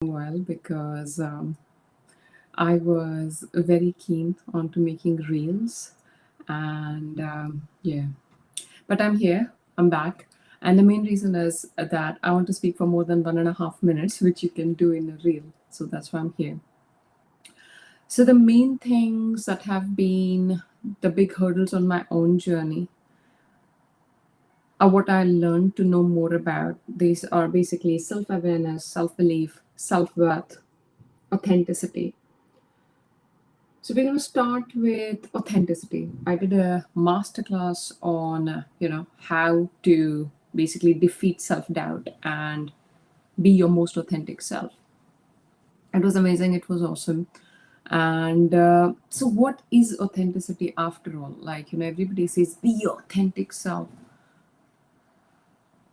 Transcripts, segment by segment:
while because I was very keen onto making reels, and yeah, but I'm here, I'm back, and the main reason is that I want to speak for more than 1.5 minutes, which you can do in a reel. So that's why I'm here. So the main things that have been the big hurdles on my own journey are what I learned to know more about. These are basically self awareness, self belief, self worth, authenticity. So we're going to start with authenticity. I did a masterclass on, how to basically defeat self-doubt and be your most authentic self. It was amazing. It was awesome. And so what is authenticity after all? Like, everybody says, be your authentic self.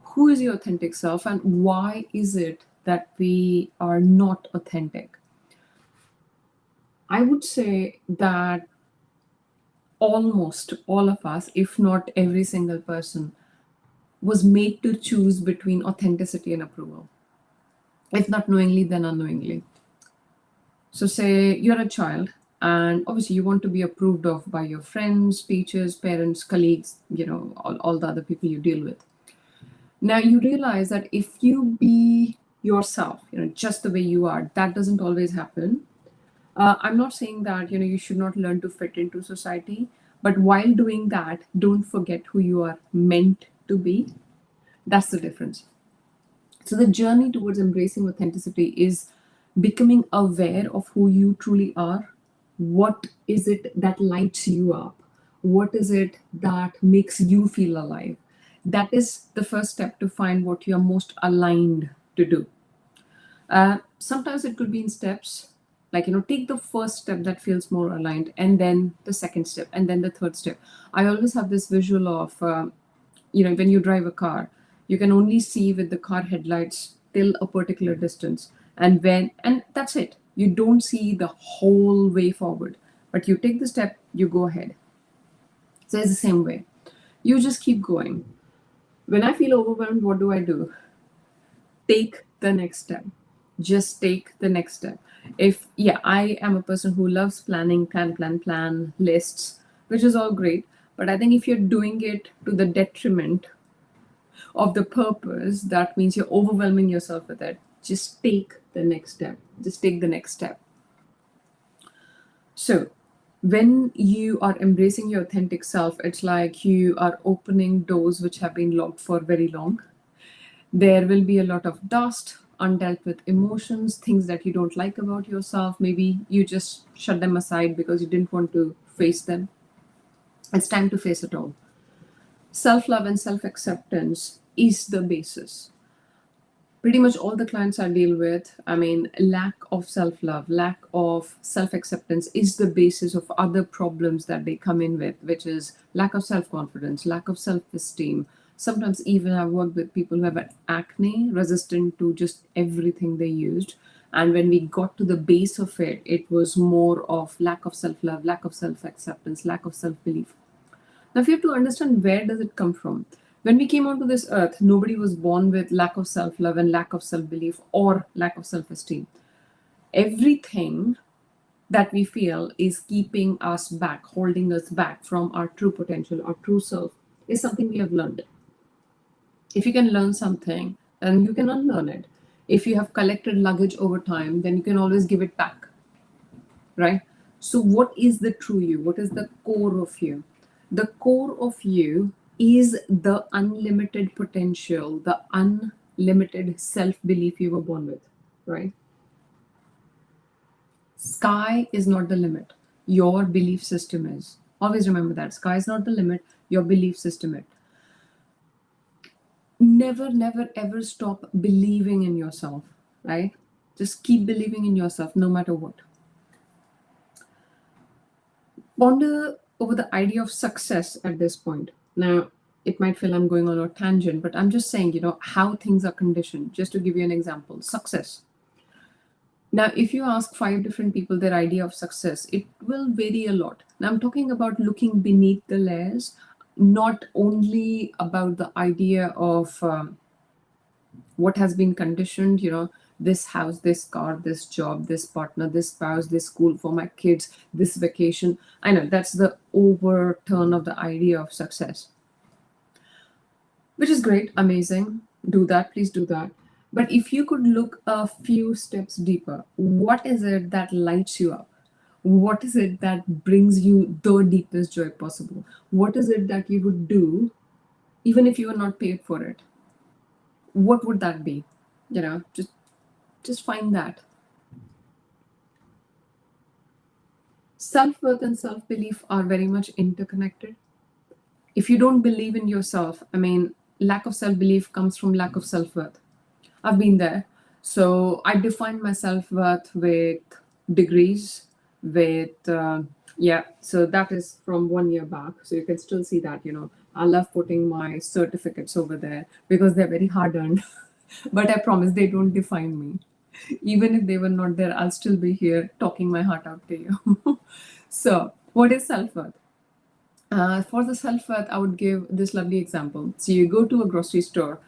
Who is your authentic self and why is it that we are not authentic? I would say that almost all of us, if not every single person, was made to choose between authenticity and approval, if not knowingly, then unknowingly. So, say you're a child, and obviously you want to be approved of by your friends, teachers, parents, colleagues, all the other people you deal with. Now, you realize that if you be yourself, just the way you are, that doesn't always happen. I'm not saying that you should not learn to fit into society, but while doing that, don't forget who you are meant to be. That's the difference. So the journey towards embracing authenticity is becoming aware of who you truly are. What is it that lights you up? What is it that makes you feel alive? That is the first step to find what you're most aligned to do. Sometimes it could be in steps, like take the first step that feels more aligned, and then the second step, and then the third step. I always have this visual of when you drive a car, you can only see with the car headlights till a particular distance, and that's it. You don't see the whole way forward, but you take the step, you go ahead. So it's the same way. You just keep going. When I feel overwhelmed, what do? Take the next step. Just take the next step. If yeah, I am a person who loves planning, plan lists, which is all great, but I think if you're doing it to the detriment of the purpose, that means you're overwhelming yourself with it. Just take the next step. Just take the next step. So when you are embracing your authentic self, it's like you are opening doors which have been locked for very long. There will be a lot of dust, undealt with emotions, things that you don't like about yourself. Maybe you just shut them aside because you didn't want to face them. It's time to face it all. Self love and self acceptance is the basis. Pretty much all the clients I deal with, I mean, lack of self love, lack of self acceptance is the basis of other problems that they come in with, which is lack of self confidence, lack of self esteem. Sometimes, even I've worked with people who have acne, resistant to just everything they used. And when we got to the base of it, it was more of lack of self love, lack of self acceptance, lack of self belief. Now, if you have to understand where does it come from? When we came onto this earth, nobody was born with lack of self-love and lack of self-belief or lack of self-esteem. Everything that we feel is keeping us back, holding us back from our true potential, our true self, is something we have learned. If you can learn something, then you can unlearn it. If you have collected luggage over time, then you can always give it back, right? So, what is the true you? What is the core of you? The core of you is the unlimited potential, the unlimited self belief you were born with, right? Sky is not the limit. Your belief system is. Always remember that. Sky is not the limit. Your belief system is. Never, never, ever stop believing in yourself, right? Just keep believing in yourself no matter what. Ponder over the idea of success at this point. Now, it might feel I'm going on a tangent, but I'm just saying, how things are conditioned. Just to give you an example, success. Now, if you ask 5 different people their idea of success, it will vary a lot. Now, I'm talking about looking beneath the layers, not only about the idea of what has been conditioned, this house, this car, this job, this partner, this spouse, this school for my kids, this vacation. I know that's the overturn of the idea of success, which is great, amazing. Do that, please do that. But if you could look a few steps deeper, what is it that lights you up? What is it that brings you the deepest joy possible? What is it that you would do even if you are not paid for it? What would that be? Just find that. Self-worth and self-belief are very much interconnected. If you don't believe in yourself, I mean, lack of self-belief comes from lack of self-worth. I've been there. So I define my self-worth with degrees, with yeah, so that is from 1 year back. So you can still see that. I love putting my certificates over there because they're very hard earned. But I promise they don't define me. Even if they were not there, I'll still be here talking my heart out to you. So, what is self worth? For the self worth, I would give this lovely example. So, you go to a grocery store,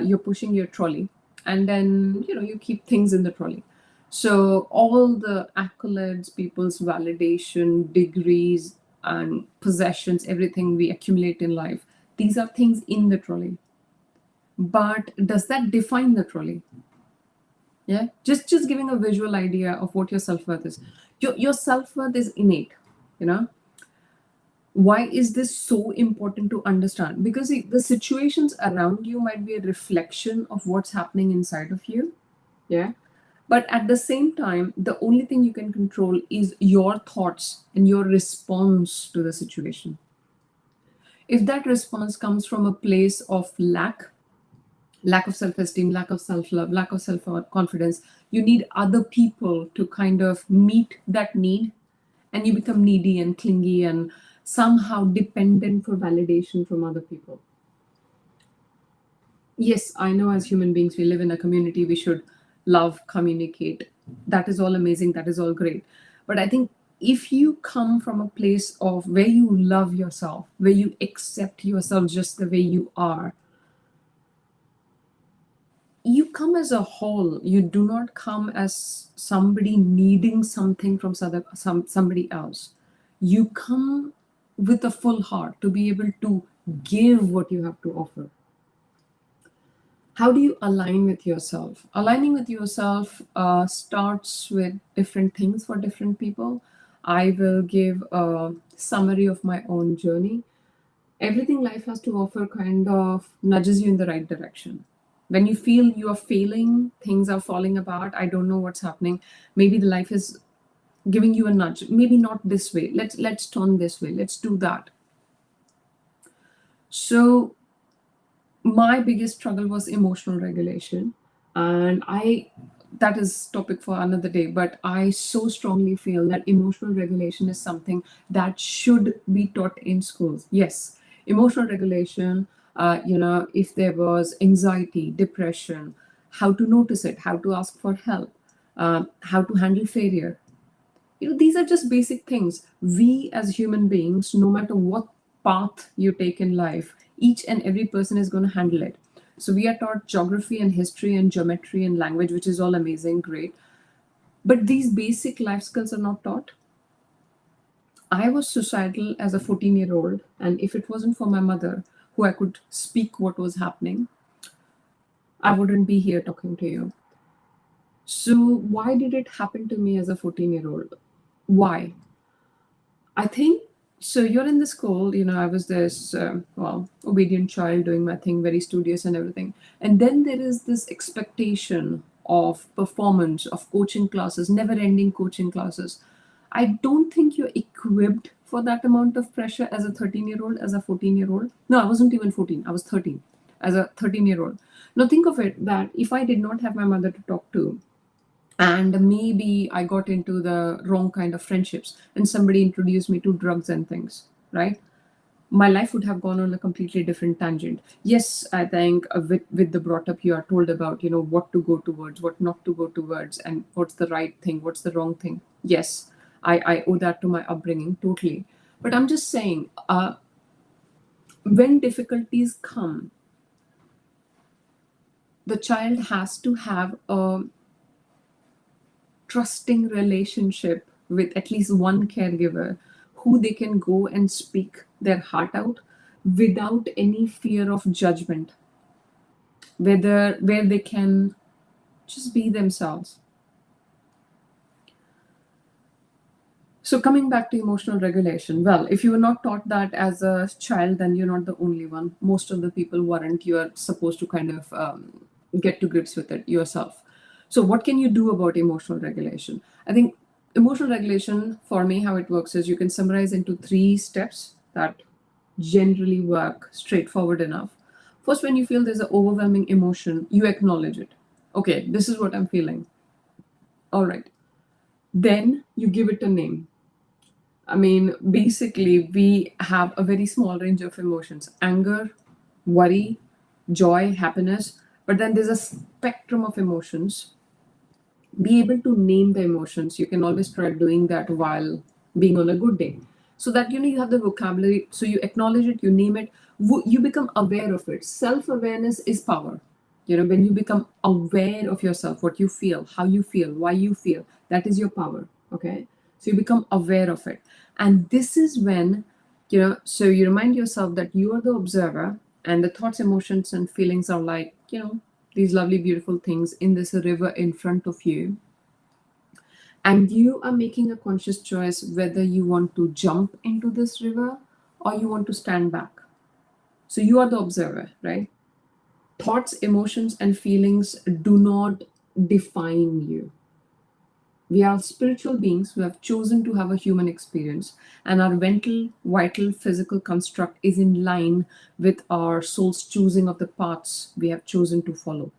you're pushing your trolley, and then you keep things in the trolley. So, all the accolades, people's validation, degrees, and possessions, everything we accumulate in life, these are things in the trolley. But does that define the trolley? Yeah, just giving a visual idea of what your self-worth is. Your self-worth is innate. you know why is this so important to understand? Because the situations around you might be a reflection of what's happening inside of you. Yeah, but at the same time, the only thing you can control is your thoughts and your response to the situation. If that response comes from a place of lack of self-esteem, lack of self-love, lack of self-confidence, you need other people to kind of meet that need, and you become needy and clingy and somehow dependent for validation from other people. Yes, I know, as human beings we live in a community, we should love, communicate. That is all amazing, that is all great. But I think if you come from a place of where you love yourself, where you accept yourself just the way you are, you come as a whole. You do not come as somebody needing something from somebody else. You come with a full heart to be able to give what you have to offer. How do you align with yourself? Aligning with yourself starts with different things for different people. I will give a summary of my own journey. Everything life has to offer kind of nudges you in the right direction. When you feel you are failing, things are falling apart, I don't know what's happening, maybe the life is giving you a nudge. Maybe not this way, let's turn this way, let's do that. So my biggest struggle was emotional regulation, and I that is topic for another day, but I so strongly feel that emotional regulation is something that should be taught in schools. Yes, emotional regulation. If there was anxiety, depression, how to notice it, how to ask for help, how to handle failure. These are just basic things. We as human beings, no matter what path you take in life, each and every person is going to handle it. So we are taught geography and history and geometry and language, which is all amazing, great. But these basic life skills are not taught. I was suicidal as a 14-year-old, and if it wasn't for my mother, who I could speak what was happening, I wouldn't be here talking to you. So why did it happen to me as a 14-year-old? Why? I think so. You're in the school, I was this, obedient child doing my thing, very studious and everything. And then there is this expectation of performance, of coaching classes, never ending coaching classes. I don't think you're equipped for that amount of pressure as a 13-year-old, as a 14-year-old. No, I wasn't even 14, I was 13 as a 13-year-old. Now, think of it that if I did not have my mother to talk to, and maybe I got into the wrong kind of friendships and somebody introduced me to drugs and things, right? My life would have gone on a completely different tangent. Yes, I think with the brought up, you are told about, what to go towards, what not to go towards, and what's the right thing, what's the wrong thing. Yes, I owe that to my upbringing, totally. But I'm just saying, when difficulties come, the child has to have a trusting relationship with at least one caregiver who they can go and speak their heart out without any fear of judgment, where they can just be themselves. So, coming back to emotional regulation, well, if you were not taught that as a child, then you're not the only one. Most of the people weren't. You're supposed to kind of get to grips with it yourself. So, what can you do about emotional regulation? I think emotional regulation, for me, how it works is you can summarize into three steps that generally work straightforward enough. First, when you feel there's an overwhelming emotion, you acknowledge it. Okay, this is what I'm feeling. All right. Then you give it a name. I mean, basically, we have a very small range of emotions: anger, worry, joy, happiness. But then there's a spectrum of emotions. Be able to name the emotions. You can always try doing that while being on a good day. So that you have the vocabulary, so you acknowledge it, you name it, you become aware of it. Self awareness is power. When you become aware of yourself, what you feel, how you feel, why you feel, that is your power. Okay. So you become aware of it. And this is when, so you remind yourself that you are the observer, and the thoughts, emotions, and feelings are like, these lovely, beautiful things in this river in front of you. And you are making a conscious choice whether you want to jump into this river or you want to stand back. So you are the observer, right? Thoughts, emotions, and feelings do not define you. We are spiritual beings who have chosen to have a human experience, and our mental, vital, physical construct is in line with our soul's choosing of the paths we have chosen to follow.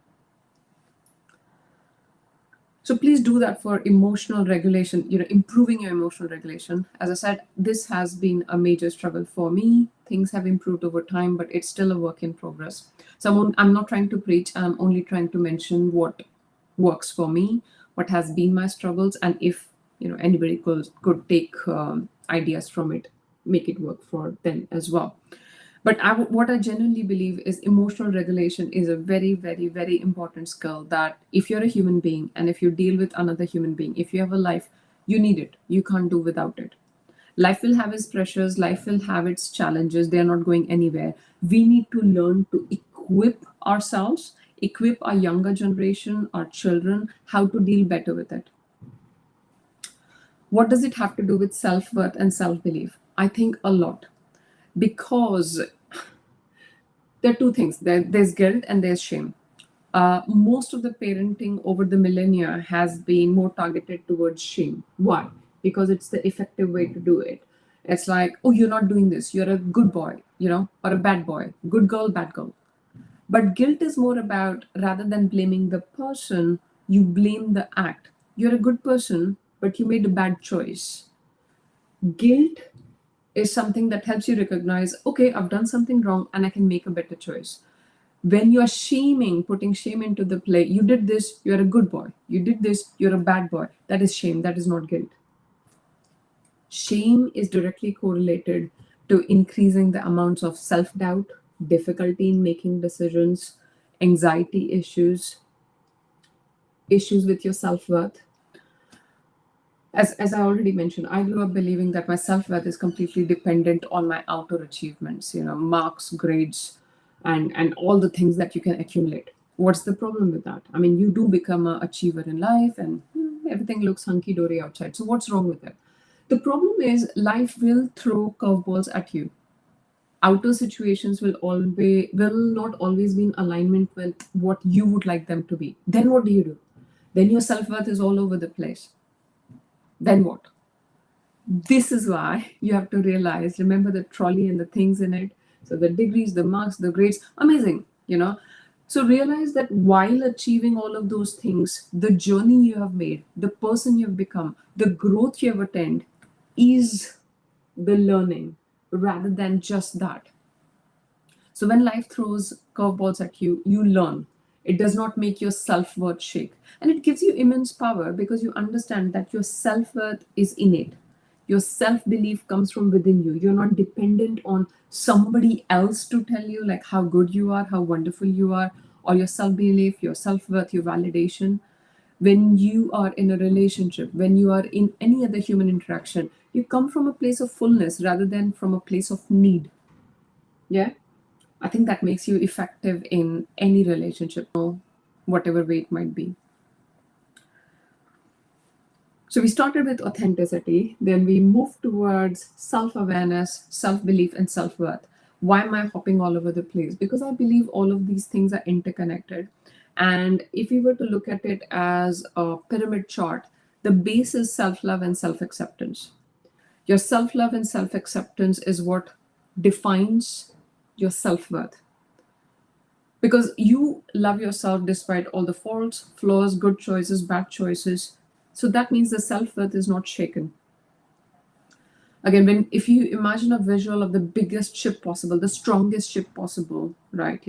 So please do that for emotional regulation, improving your emotional regulation. As I said, this has been a major struggle for me. Things have improved over time, but it's still a work in progress. So I'm not trying to preach, I'm only trying to mention what works for me, what has been my struggles, and if anybody could take ideas from it, make it work for them as well. But what I genuinely believe is emotional regulation is a very, very, very important skill that if you're a human being and if you deal with another human being, if you have a life, you need it. You can't do without it. Life will have its pressures, life will have its challenges. They're not going anywhere. We need to learn to equip ourselves, equip our younger generation, our children, how to deal better with it. What does it have to do with self worth and self belief? I think a lot. Because there are two things: there's guilt and there's shame. Most of the parenting over the millennia has been more targeted towards shame. Why? Because it's the effective way to do it. It's like, oh, you're not doing this, you're a good boy, or a bad boy, good girl, bad girl. But guilt is more about, rather than blaming the person, you blame the act. You're a good person, but you made a bad choice. Guilt is something that helps you recognize, okay, I've done something wrong and I can make a better choice. When you are shaming, putting shame into the play, you did this, you're a good boy. You did this, you're a bad boy. That is shame, that is not guilt. Shame is directly correlated to increasing the amounts of self doubt, difficulty in making decisions, anxiety issues, issues with your self worth. As I already mentioned, I grew up believing that my self worth is completely dependent on my outer achievements, marks, grades, and all the things that you can accumulate. What's the problem with that? I mean, you do become an achiever in life, and everything looks hunky dory outside. So what's wrong with it? The problem is life will throw curveballs at you. Outer situations will not always be in alignment with what you would like them to be. Then what do? Then your self worth is all over the place. Then what? This is why you have to realize, remember the trolley and the things in it. So the degrees, the marks, the grades, amazing, So realize that while achieving all of those things, the journey you have made, the person you've become, the growth you have attained is the learning rather than just that. So when life throws curveballs at you, you learn. It does not make your self-worth shake. And it gives you immense power because you understand that your self-worth is innate. Your self-belief comes from within you. You're not dependent on somebody else to tell you like how good you are, how wonderful you are, or your self-belief, your self-worth, your validation. When you are in a relationship, when you are in any other human interaction, you come from a place of fullness rather than from a place of need. Yeah. I think that makes you effective in any relationship, whatever way it might be. So we started with authenticity, then we moved towards self awareness, self belief, and self worth. Why am I hopping all over the place? Because I believe all of these things are interconnected. And if we were to look at it as a pyramid chart, the base is self love and self acceptance. Your self love and self acceptance is what defines your self worth, because you love yourself despite all the faults, flaws, good choices, bad choices. So that means the self worth is not shaken. Again, when if you imagine a visual of the biggest ship possible, the strongest ship possible, right?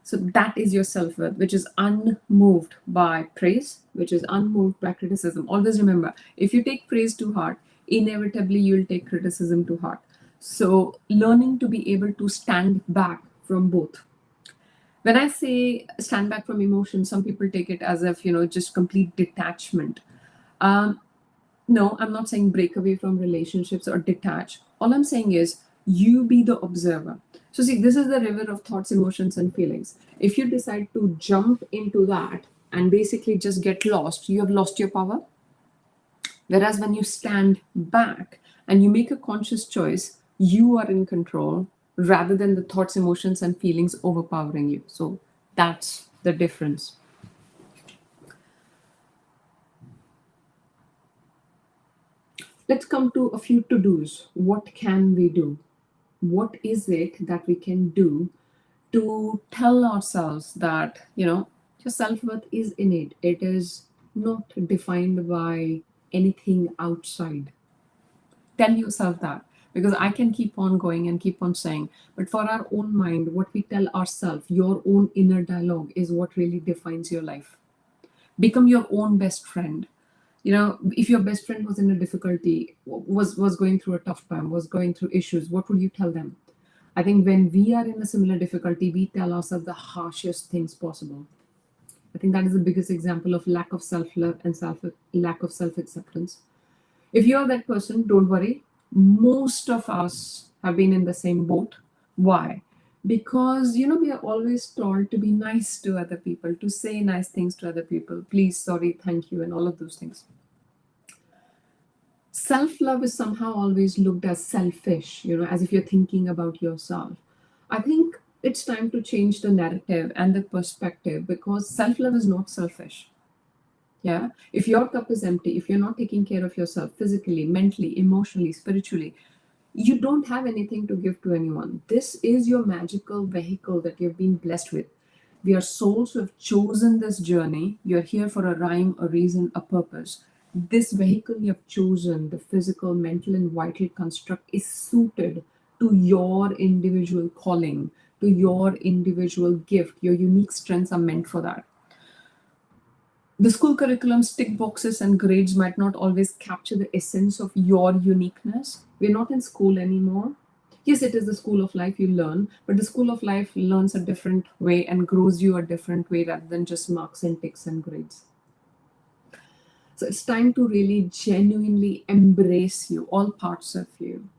So that is your self worth, which is unmoved by praise, which is unmoved by criticism. Always remember, if you take praise to heart, inevitably you'll take criticism to heart. So learning to be able to stand back from both. When I say stand back from emotion, some people take it as if, just complete detachment. Um, no, I'm not saying break away from relationships or detach. All I'm saying is you be the observer. So, see, this is the river of thoughts, emotions, and feelings. If you decide to jump into that and basically just get lost, you have lost your power. Whereas when you stand back and you make a conscious choice, you are in control rather than the thoughts, emotions, and feelings overpowering you. So that's the difference. Let's come to a few to dos. What can we do? What is it that we can do to tell ourselves that, your self worth is innate? It is not defined by anything outside. Tell yourself that, because I can keep on going and keep on saying, but for our own mind, what we tell ourselves, your own inner dialogue is what really defines your life. Become your own best friend. If your best friend was in a difficulty, was going through a tough time, was going through issues, what would you tell them? I think when we are in a similar difficulty, we tell ourselves the harshest things possible. I think that is the biggest example of lack of self-love and lack of self-acceptance. If you're that person, don't worry. Most of us have been in the same boat. Why? Because we are always told to be nice to other people, to say nice things to other people. Please, sorry, thank you, and all of those things. Self-love is somehow always looked as selfish, as if you're thinking about yourself. I think it's time to change the narrative and the perspective, because self-love is not selfish. Yeah. If your cup is empty, if you're not taking care of yourself physically, mentally, emotionally, spiritually, you don't have anything to give to anyone. This is your magical vehicle that you've been blessed with. We are souls who have chosen this journey. You're here for a rhyme, a reason, a purpose. This vehicle you have chosen, the physical, mental, and vital construct, is suited to your individual calling, to your individual gift. Your unique strengths are meant for that. The school curriculum's tick boxes and grades might not always capture the essence of your uniqueness. We're not in school anymore. Yes, it is the school of life, you learn, but the school of life learns a different way and grows you a different way rather than just marks and ticks and grades. So it's time to really genuinely embrace you, all parts of you.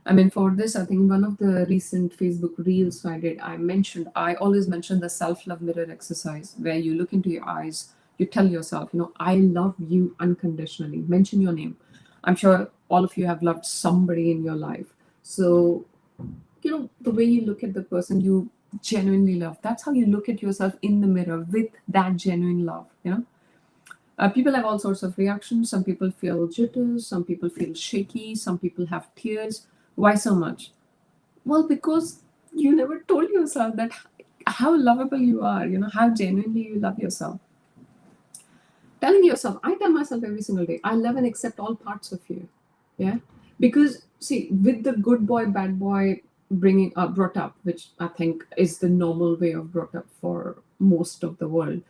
I mean, for this, I think one of the recent Facebook reels I always mention the self love mirror exercise, where you look into your eyes, you tell yourself, I love you unconditionally. Mention your name. I'm sure all of you have loved somebody in your life. So, the way you look at the person you genuinely love, that's how you look at yourself in the mirror with that genuine love. People have all sorts of reactions. Some people feel jitters, some people feel shaky, some people have tears. Why so much? Well, because you never told yourself that how lovable you are, how genuinely you love yourself. Telling yourself, I tell myself every single day, I love and accept all parts of you. Yeah. Because, see, with the good boy, bad boy brought up, which I think is the normal way of brought up for most of the world,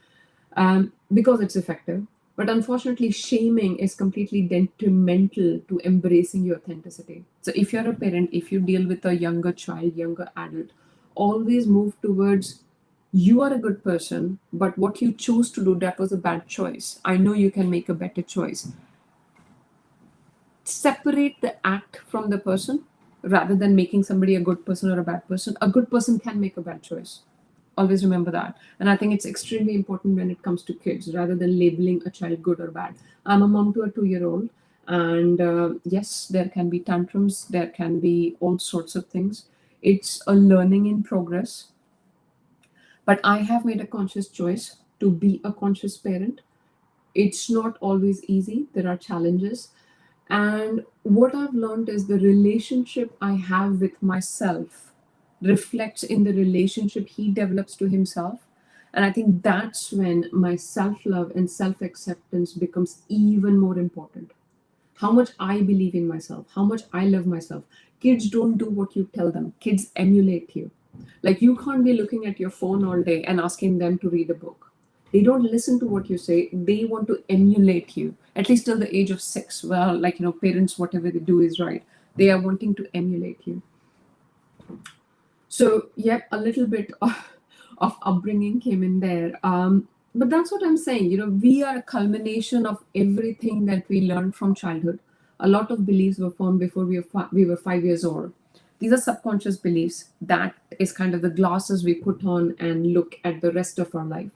because it's effective. But unfortunately, shaming is completely detrimental to embracing your authenticity. So, if you're a parent, if you deal with a younger child, younger adult, always move towards You are a good person, but what you chose to do, that was a bad choice. I know you can make a better choice. Separate the act from the person rather than making somebody a good person or a bad person. A good person can make a bad choice. Always remember that. And I think it's extremely important when it comes to kids rather than labeling a child good or bad. I'm a mom to a 2-year-old, and yes, there can be tantrums, there can be all sorts of things. It's a learning in progress. But I have made a conscious choice to be a conscious parent. It's not always easy, there are challenges. And what I've learned is the relationship I have with myself reflects in the relationship he develops to himself. And I think that's when my self love and self acceptance becomes even more important. How much I believe in myself, how much I love myself. Kids don't do what you tell them, kids emulate you. Like, you can't be looking at your phone all day and asking them to read a book. They don't listen to what you say, they want to emulate you, at least till the age of 6. Well, like, parents, whatever they do is right. They are wanting to emulate you. So, yep, a little bit of upbringing came in there. But that's what I'm saying. We are a culmination of everything that we learned from childhood. A lot of beliefs were formed before we were 5 years old. These are subconscious beliefs. That is kind of the glasses we put on and look at the rest of our life.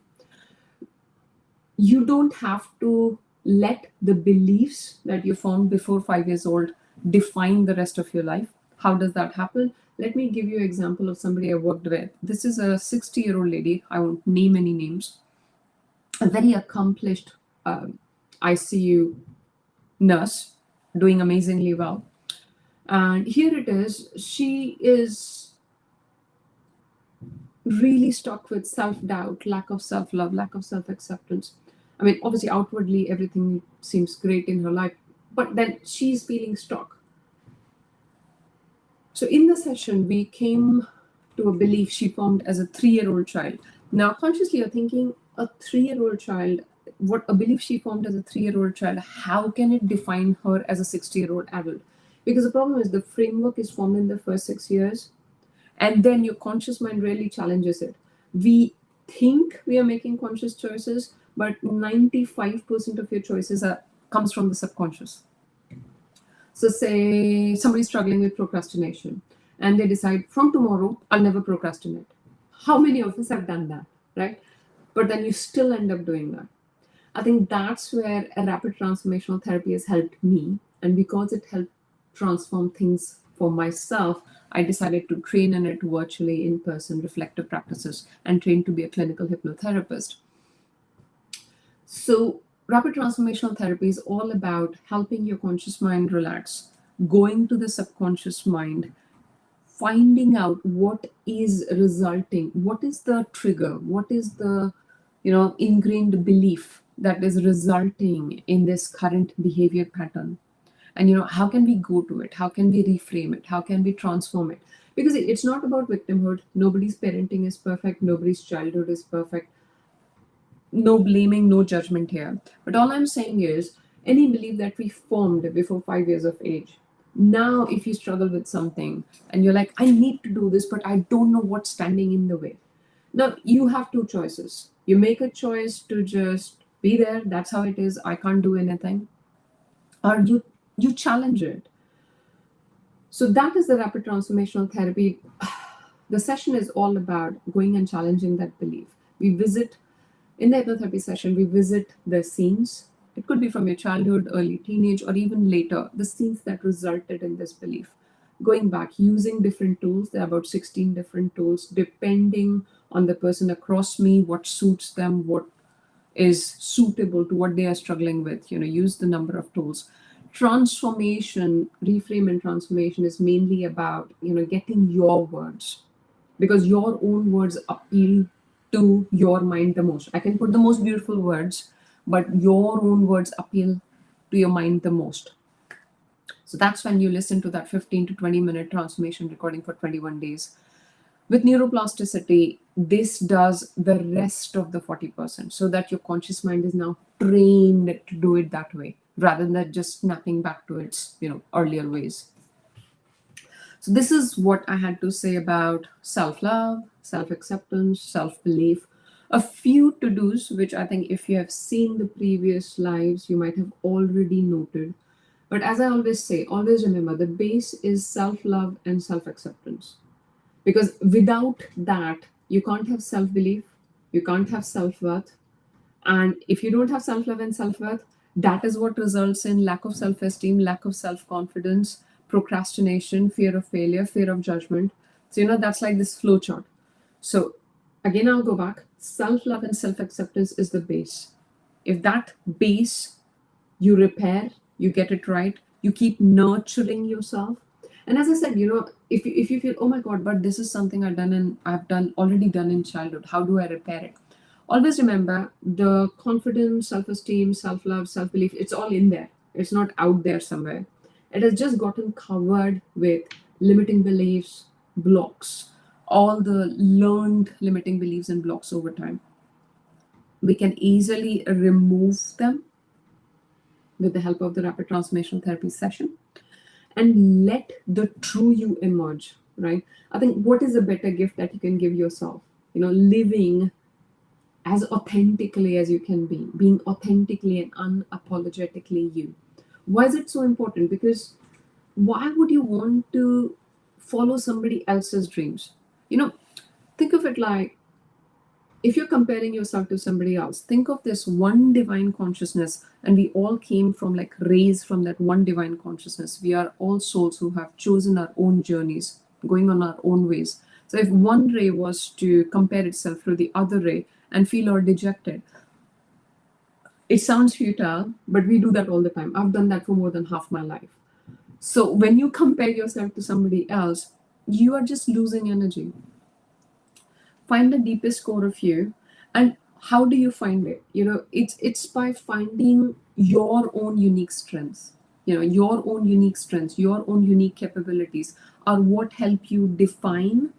You don't have to let the beliefs that you formed before 5 years old define the rest of your life. How does that happen? Let me give you an example of somebody I worked with. This is a 60-year-old lady. I won't name any names. A very accomplished ICU nurse, doing amazingly well. And here it is. She is really stuck with self-doubt, lack of self-love, lack of self-acceptance. I mean, obviously, outwardly, everything seems great in her life, but then she's feeling stuck. So in the session, we came to a belief she formed as a 3-year-old child. Now, consciously, you're thinking, a 3-year-old child, what a belief she formed as a 3-year-old child, how can it define her as a 60-year-old adult? Because the problem is the framework is formed in the first 6 years, and then your conscious mind really challenges it. We think we are making conscious choices, but 95% of your choices comes from the subconscious. So say somebody's struggling with procrastination and they decide, from tomorrow, I'll never procrastinate. How many of us have done that, right? But then you still end up doing that. I think that's where a rapid transformational therapy has helped me. And because it helped transform things for myself, I decided to train in it virtually, in person, reflective practices, and train to be a clinical hypnotherapist. So, rapid transformational therapy is all about helping your conscious mind relax, going to the subconscious mind, finding out what is resulting, what is the trigger, what is the ingrained belief that is resulting in this current behavior pattern. And how can we go to it? How can we reframe it? How can we transform it? Because it's not about victimhood. Nobody's parenting is perfect. Nobody's childhood is perfect. No blaming, no judgment here. But all I'm saying is, any belief that we formed before 5 years of age, now if you struggle with something and you're like, I need to do this, but I don't know what's standing in the way. Now you have two choices. You make a choice to just be there, that's how it is, I can't do anything, or you challenge it. So that is the rapid transformational therapy. The session is all about going and challenging that belief. We visit In the hypnotherapy session, we visit the scenes. It could be from your childhood, early teenage, or even later, the scenes that resulted in this belief. Going back, using different tools, there are about 16 different tools, depending on the person across me, what suits them, what is suitable to what they are struggling with. Use the number of tools. Transformation, reframe and transformation is mainly about, getting your words, because your own words appeal to your mind the most. I can put the most beautiful words, but your own words appeal to your mind the most. So that's when you listen to that 15 to 20-minute transformation recording for 21 days. With neuroplasticity, this does the rest of the 40%, so that your conscious mind is now trained to do it that way rather than just snapping back to its earlier ways. So, this is what I had to say about self love, self acceptance, self belief. A few to dos, which I think if you have seen the previous lives, you might have already noted. But as I always say, always remember the base is self love and self acceptance. Because without that, you can't have self belief, you can't have self worth, and if you don't have self love and self worth, that is what results in lack of self esteem, lack of self confidence, procrastination, fear of failure, fear of judgment. So, that's like this flow chart. So, again, I'll go back. Self love and self acceptance is the base. If that base you repair, you get it right, you keep nurturing yourself. And as I said, if you feel, oh my God, but this is something I've already done in childhood, how do I repair it? Always remember the confidence, self-esteem, self-love, self-belief, it's all in there. It's not out there somewhere. It has just gotten covered with limiting beliefs, blocks, all the learned limiting beliefs and blocks over time. We can easily remove them with the help of the rapid transformation therapy session and let the true you emerge, right? I think what is a better gift that you can give yourself? Living as authentically as you can be, being authentically and unapologetically you. Why is it so important? Because why would you want to follow somebody else's dreams? You know, think of it like, if you're comparing yourself to somebody else, think of this one divine consciousness, and we all came from, like, rays from that one divine consciousness. We are all souls who have chosen our own journeys, going on our own ways. So if one ray was to compare itself to the other ray and feel all dejected, it sounds futile, but we do that all the time. I've done that for more than half my life. So when you compare yourself to somebody else, you are just losing energy. Find the deepest core of you. And how do you find it? It's by finding your own unique strengths. Your own unique strengths, your own unique capabilities are what help you define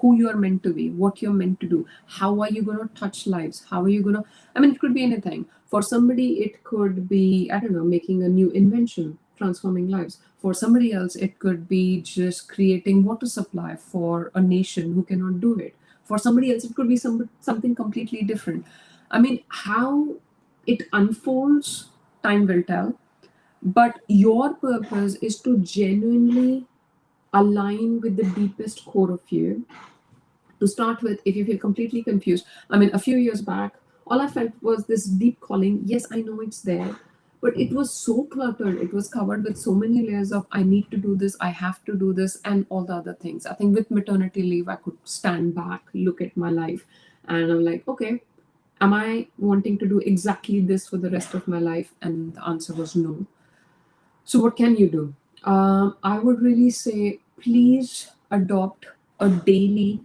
who you're meant to be, what you're meant to do. How are you going to touch lives? How are you going to, I mean, it could be anything. For somebody, it could be, I don't know, making a new invention, transforming lives. For somebody else, it could be just creating water supply for a nation who cannot do it. For somebody else, it could be something completely different. I mean, how it unfolds, time will tell. But your purpose is to genuinely align with the deepest core of you. To start with, if you feel completely confused, I mean, a few years back, all I felt was this deep calling. Yes, I know it's there, but it was so cluttered. It was covered with so many layers of, I need to do this, I have to do this, and all the other things. I think with maternity leave, I could stand back, look at my life, and I'm like, okay, am I wanting to do exactly this for the rest of my life? And the answer was no. So, what can you do? I would really say, please adopt a daily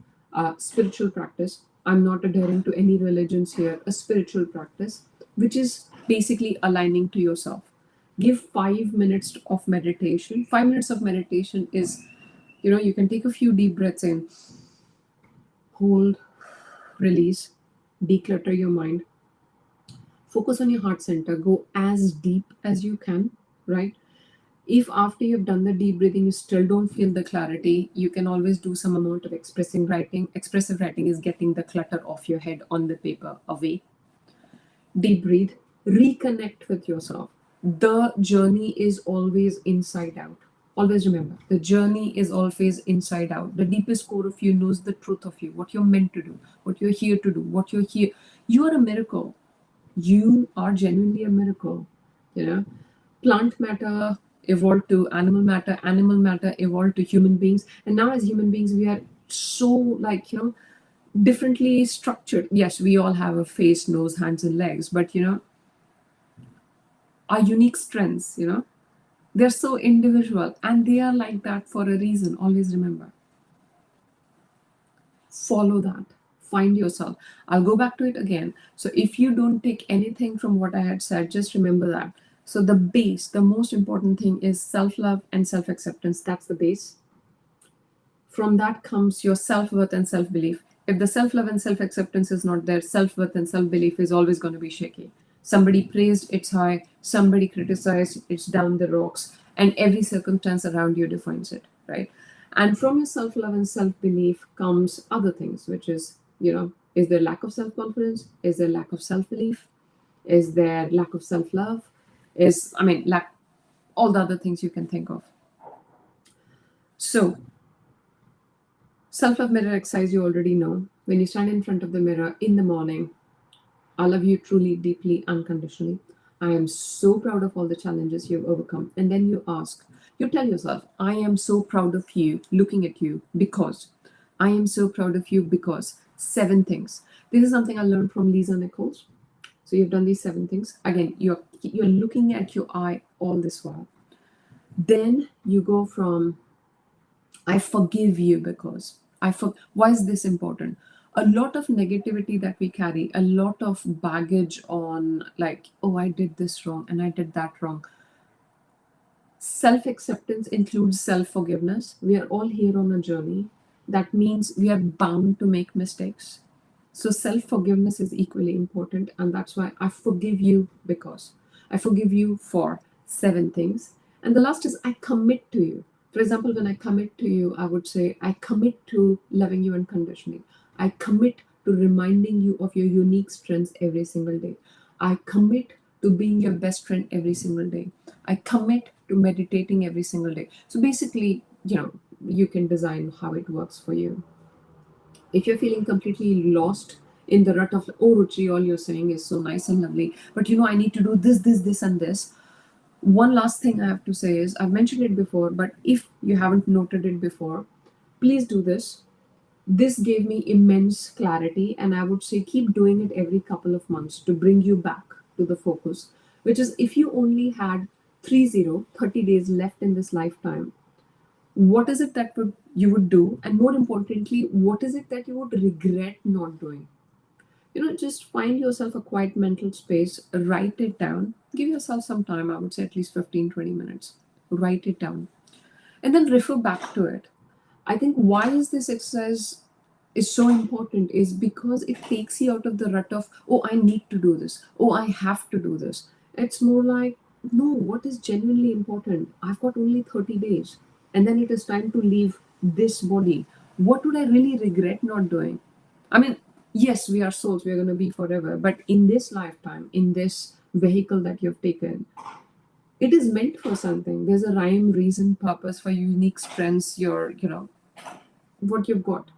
spiritual practice. I'm not adhering to any religions here, a spiritual practice, which is basically aligning to yourself. Give 5 minutes of meditation. 5 minutes of meditation is, you can take a few deep breaths in, hold, release, declutter your mind, focus on your heart center, go as deep as you can, right? If after you've done the deep breathing you still don't feel the clarity, you can always do some amount of expressing writing. Expressive writing is getting the clutter off your head on the paper away. Deep breathe, reconnect with yourself. The journey is always inside out. Always remember, the journey is always inside out. The deepest core of you knows the truth of you, what you're meant to do, what you're here to do, what you're here. You are a miracle. You are genuinely a miracle. Plant matter evolved to animal matter evolved to human beings, and now as human beings we are so, like, differently structured. Yes, we all have a face, nose, hands, and legs, but our unique strengths, they're so individual, and they are like that for a reason. Always remember, follow that, find yourself. I'll go back to it again. So if you don't take anything from what I had said, just remember that. So the base, the most important thing is self-love and self-acceptance. That's the base. From that comes your self-worth and self-belief. If the self-love and self-acceptance is not there, self-worth and self-belief is always going to be shaky. Somebody praised, it's high. Somebody criticized, it's down the rocks. and every circumstance around you defines it, right? And from your self-love and self-belief comes other things, which is, is there lack of self-confidence, is there lack of self-belief, is there lack of self-love, is, I mean, lack, all the other things you can think of. So self-love mirror exercise, you already know. When you stand in front of the mirror in the morning, I love you truly, deeply, unconditionally. I am so proud of all the challenges you've overcome. And then you tell yourself, I am so proud of you, looking at you, because I am so proud of you because 7 things. This is something I learned from Lisa Nichols. So you've done these 7 things. Again, you're looking at your eye all this while. Then you go from I forgive you because why is this important? A lot of negativity that we carry, a lot of baggage on, like, oh, I did this wrong and I did that wrong. Self acceptance includes self forgiveness. We are all here on a journey. That means we are bound to make mistakes. So self forgiveness is equally important. And that's why I forgive you because I forgive you for 7 things. And the last is I commit to you. For example, when I commit to you, I would say I commit to loving you unconditionally. I commit to reminding you of your unique strengths every single day. I commit to being your best friend every single day. I commit to meditating every single day. So basically, you can design how it works for you. If you're feeling completely lost in the rut of, oh, Ruchi, all you're saying is so nice and lovely, but I need to do this, and this. One last thing I have to say is, I've mentioned it before, but if you haven't noted it before, please do this. This gave me immense clarity, and I would say keep doing it every couple of months to bring you back to the focus, which is if you only had 30 days left in this lifetime, what is it that you would do, and more importantly, what is it that you would regret not doing? Just find yourself a quiet mental space, write it down, give yourself some time. I would say at least 15-20 minutes. Write it down and then refer back to it. I think why is this exercise is so important is because it takes you out of the rut of, oh, I need to do this, oh, I have to do this. It's more like, no, what is genuinely important? I've got only 30 days and then it is time to leave this body. What would I really regret not doing? I mean, yes, we are souls, we are going to be forever, but in this lifetime, in this vehicle that you've taken, it is meant for something. There's a rhyme, reason, purpose for unique strengths, what you've got.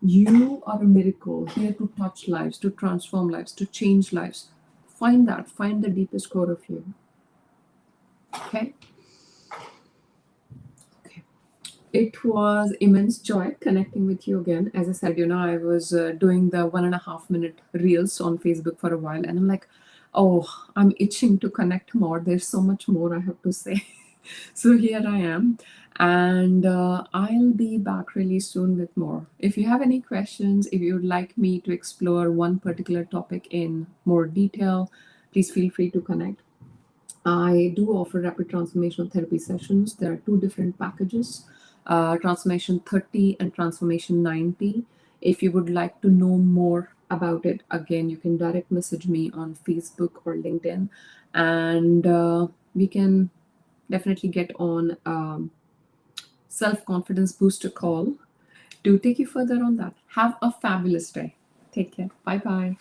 You are a miracle here to touch lives, to transform lives, to change lives. Find that. Find the deepest core of you. Okay? Okay. It was immense joy connecting with you again. As I said, I was doing the 1.5 minute reels on Facebook for a while, and I'm like, oh, I'm itching to connect more. There's so much more I have to say. So here I am, and I'll be back really soon with more. If you have any questions, if you would like me to explore one particular topic in more detail, please feel free to connect. I do offer rapid transformational therapy sessions. There are 2 different packages, Transformation 30 and Transformation 90. If you would like to know more about it, again, you can direct message me on Facebook or LinkedIn, and we can definitely get on self-confidence booster call to take you further on that. Have a fabulous day. Take care. Bye-bye.